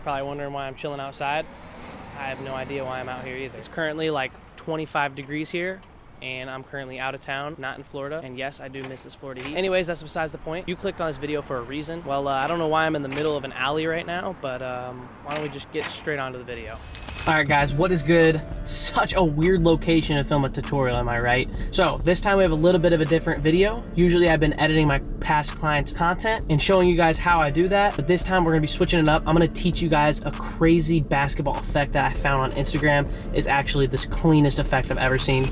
Probably wondering why I'm chilling outside. I have no idea why I'm out here either. It's currently like 25 degrees here, and I'm currently out of town, not in Florida. And yes, I do miss this Florida heat. Anyways, that's besides the point. You clicked on this video for a reason. Well, I don't know why I'm in the middle of an alley right now, but why don't we just get straight onto the video. All right, guys, what is good? Such a weird location to film a tutorial, am I right? So this time we have a little bit of a different video. Usually I've been editing my past clients' content and showing you guys how I do that, but this time we're gonna be switching it up. I'm gonna teach you guys a crazy basketball effect that I found on Instagram. Is actually the cleanest effect I've ever seen.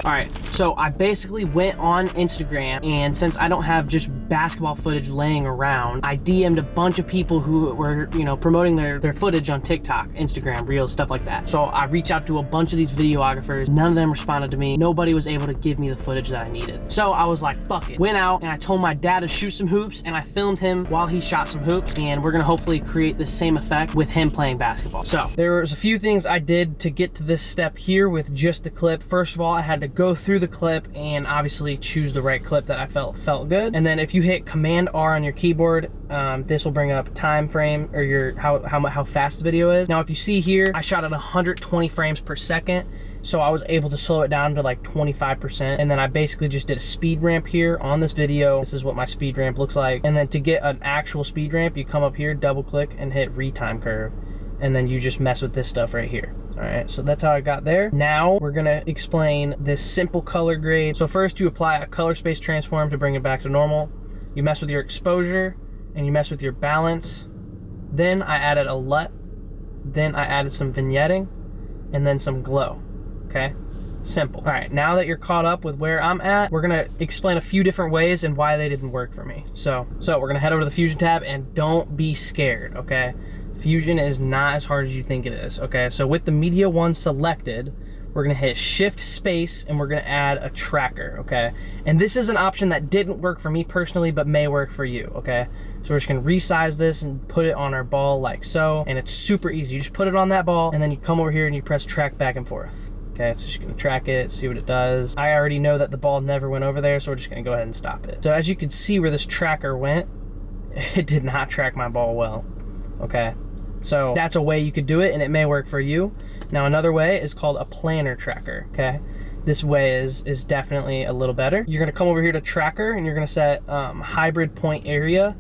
Alright, so I basically went on Instagram, and since I don't have just basketball footage laying around, I DM'd a bunch of people who were, you know, promoting their footage on TikTok, Instagram, Reels, stuff like that. So I reached out to a bunch of these videographers. None of them responded to me. Nobody was able to give me the footage that I needed. So I was like, fuck it. Went out and I told my dad to shoot some hoops, and I filmed him while he shot some hoops, and we're gonna hopefully create the same effect with him playing basketball. So there was a few things I did to get to this step here with just the clip. First of all, I had to go through the clip and obviously choose the right clip that I felt good. And then if you hit Command R on your keyboard, this will bring up time frame, or your how fast the video is. Now if you see here, I shot at 120 frames per second, so I was able to slow it down to like 25%, and then I basically just did a speed ramp here on this video. This is what my speed ramp looks like. And then to get an actual speed ramp, you come up here, double click, and hit retime curve, and then you just mess with this stuff right here. All right, so that's how I got there. Now we're gonna explain this simple color grade. So first you apply a color space transform to bring it back to normal. You mess with your exposure, and you mess with your balance. Then I added a LUT. Then I added some vignetting, and then some glow, okay? Simple. All right, now that you're caught up with where I'm at, we're gonna explain a few different ways and why they didn't work for me. So we're gonna head over to the Fusion tab, and don't be scared, okay? Fusion is not as hard as you think it is, okay? So with the Media 1 selected, we're gonna hit Shift Space, and we're gonna add a tracker, okay? And this is an option that didn't work for me personally, but may work for you, okay? So we're just gonna resize this and put it on our ball like so, and it's super easy. You just put it on that ball, and then you come over here and you press track back and forth. Okay, so just gonna track it, see what it does. I already know that the ball never went over there, so we're just gonna go ahead and stop it. So as you can see where this tracker went, it did not track my ball well, okay? So that's a way you could do it, and it may work for you. Now another way is called a planar tracker, okay? This way is definitely a little better. You're gonna come over here to tracker, and you're gonna set hybrid point area.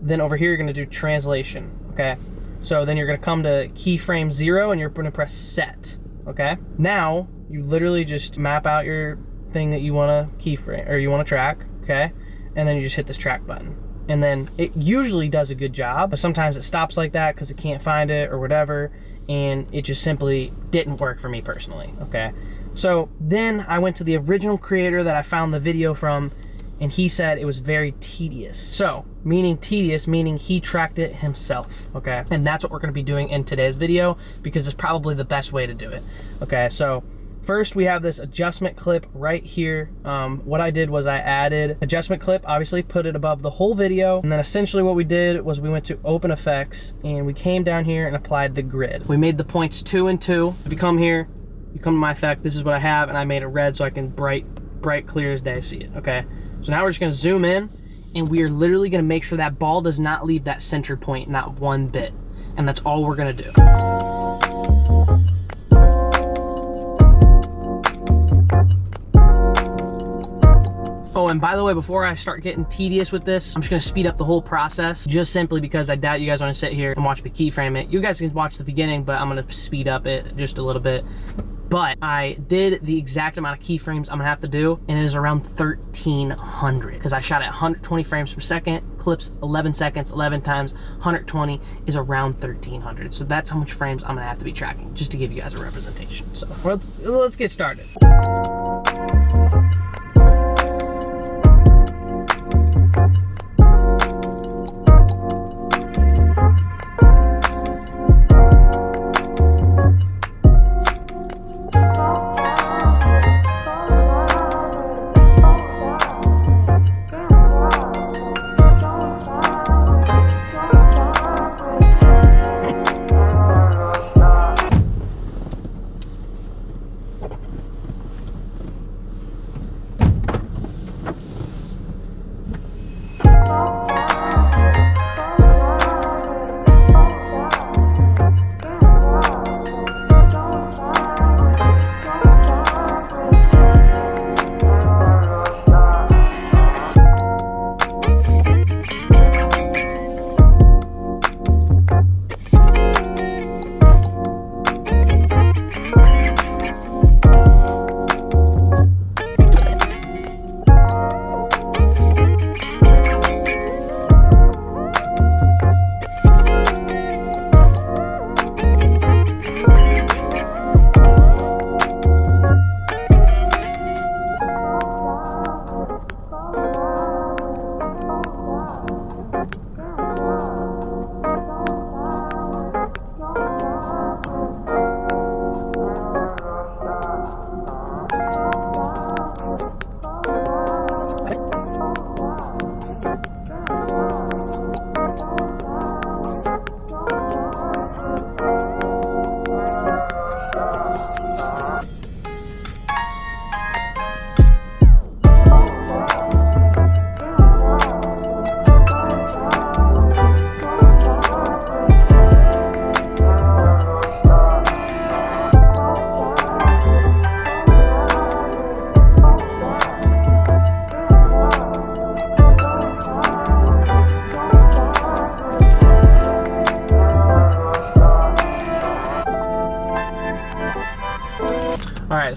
Then over here, you're gonna do translation, okay? So then you're gonna come to keyframe 0, and you're gonna press set, okay? Now, you literally just map out your thing that you wanna keyframe, or you wanna track, okay? And then you just hit this track button. And then it usually does a good job, but sometimes it stops like that because it can't find it or whatever, and it just simply didn't work for me personally, okay? So then I went to the original creator that I found the video from, and he said it was very tedious. So, meaning tedious, meaning he tracked it himself, okay? And that's what we're gonna be doing in today's video, because it's probably the best way to do it, okay? So, first, we have this adjustment clip right here. What I did was I added adjustment clip, obviously put it above the whole video. And then essentially what we did was we went to open effects, and we came down here and applied the grid. We made the points 2 and 2. If you come here, you come to my effect, this is what I have, and I made it red so I can bright clear as day see it, okay? So now we're just gonna zoom in, and we are literally gonna make sure that ball does not leave that center point, not one bit. And that's all we're gonna do. Oh, and by the way, before I start getting tedious with this, I'm just gonna speed up the whole process, just simply because I doubt you guys wanna sit here and watch me keyframe it. You guys can watch the beginning, but I'm gonna speed up it just a little bit. But I did the exact amount of keyframes I'm gonna have to do, and it is around 1,300, because I shot at 120 frames per second, clips 11 seconds, 11 times 120 is around 1,300. So that's how much frames I'm gonna have to be tracking, just to give you guys a representation. So let's get started.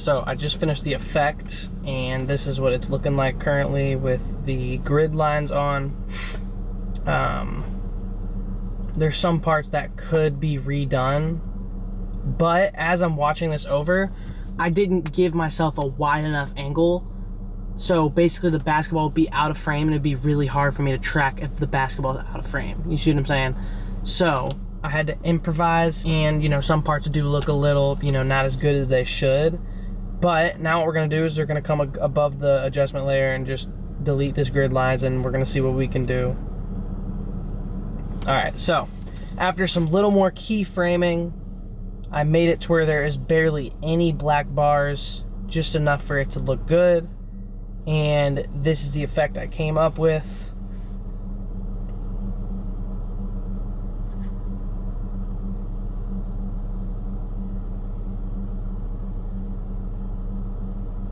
So I just finished the effect, and this is what it's looking like currently with the grid lines on. There's some parts that could be redone, but as I'm watching this over, I didn't give myself a wide enough angle. So basically the basketball would be out of frame, and it'd be really hard for me to track if the basketball is out of frame. You see what I'm saying? So I had to improvise, and you know, some parts do look a little, you know, not as good as they should. But now what we're gonna do is we're gonna come above the adjustment layer and just delete this grid lines, and we're gonna see what we can do. All right, so after some little more keyframing, I made it to where there is barely any black bars, just enough for it to look good. And this is the effect I came up with.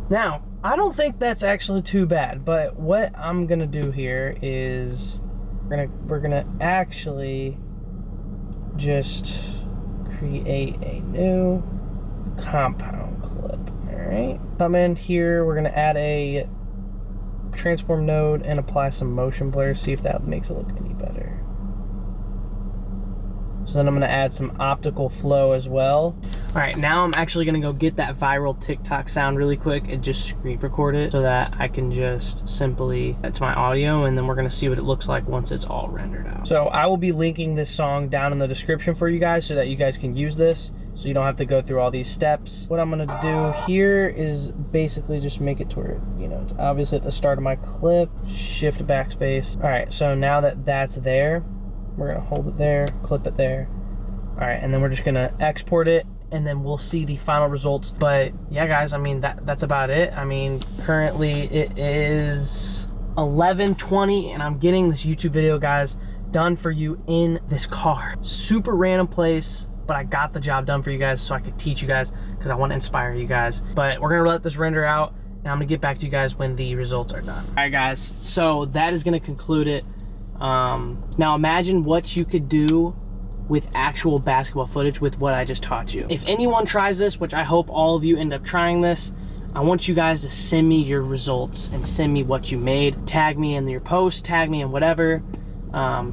Now, I don't think that's actually too bad, but what I'm gonna do here is we're gonna actually just create a new compound clip. All right, come in here, we're gonna add a transform node and apply some motion blur, see if that makes it look any better. So then I'm gonna add some optical flow as well. All right, now I'm actually gonna go get that viral TikTok sound really quick and just screen record it so that I can just simply add to my audio, and then we're gonna see what it looks like once it's all rendered out. So I will be linking this song down in the description for you guys so that you guys can use this, so you don't have to go through all these steps. What I'm gonna do here is basically just make it to where, you know, it's obviously at the start of my clip, shift backspace. All right, so now that that's there, we're gonna hold it there, clip it there. All right, and then we're just gonna export it, and then we'll see the final results. But yeah, guys, I mean, that's about it. I mean, currently it is 11:20, and I'm getting this YouTube video, guys, done for you in this car. Super random place, but I got the job done for you guys so I could teach you guys, because I want to inspire you guys. But we're gonna let this render out, and I'm gonna get back to you guys when the results are done. All right, guys, so that is gonna conclude it. Now imagine what you could do with actual basketball footage with what I just taught you. If anyone tries this, which I hope all of you end up trying this, I want you guys to send me your results and send me what you made. Tag me in your post, tag me in whatever.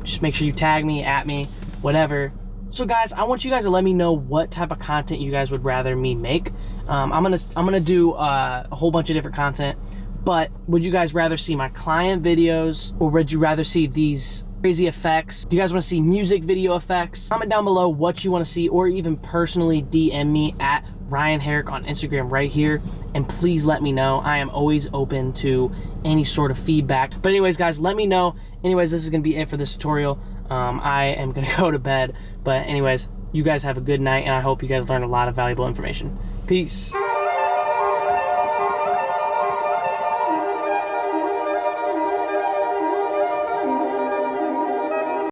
Just make sure you tag me, at me, whatever. So guys, I want you guys to let me know what type of content you guys would rather me make. I'm gonna do a whole bunch of different content, but would you guys rather see my client videos, or would you rather see these crazy effects? Do you guys want to see music video effects? Comment down below what you want to see, or even personally DM me at Ryan Herrick on Instagram right here, and please let me know. I am always open to any sort of feedback. But anyways, guys, let me know. Anyways, this is gonna be it for this tutorial. I am gonna go to bed, but anyways, you guys have a good night, and I hope you guys learned a lot of valuable information. Peace.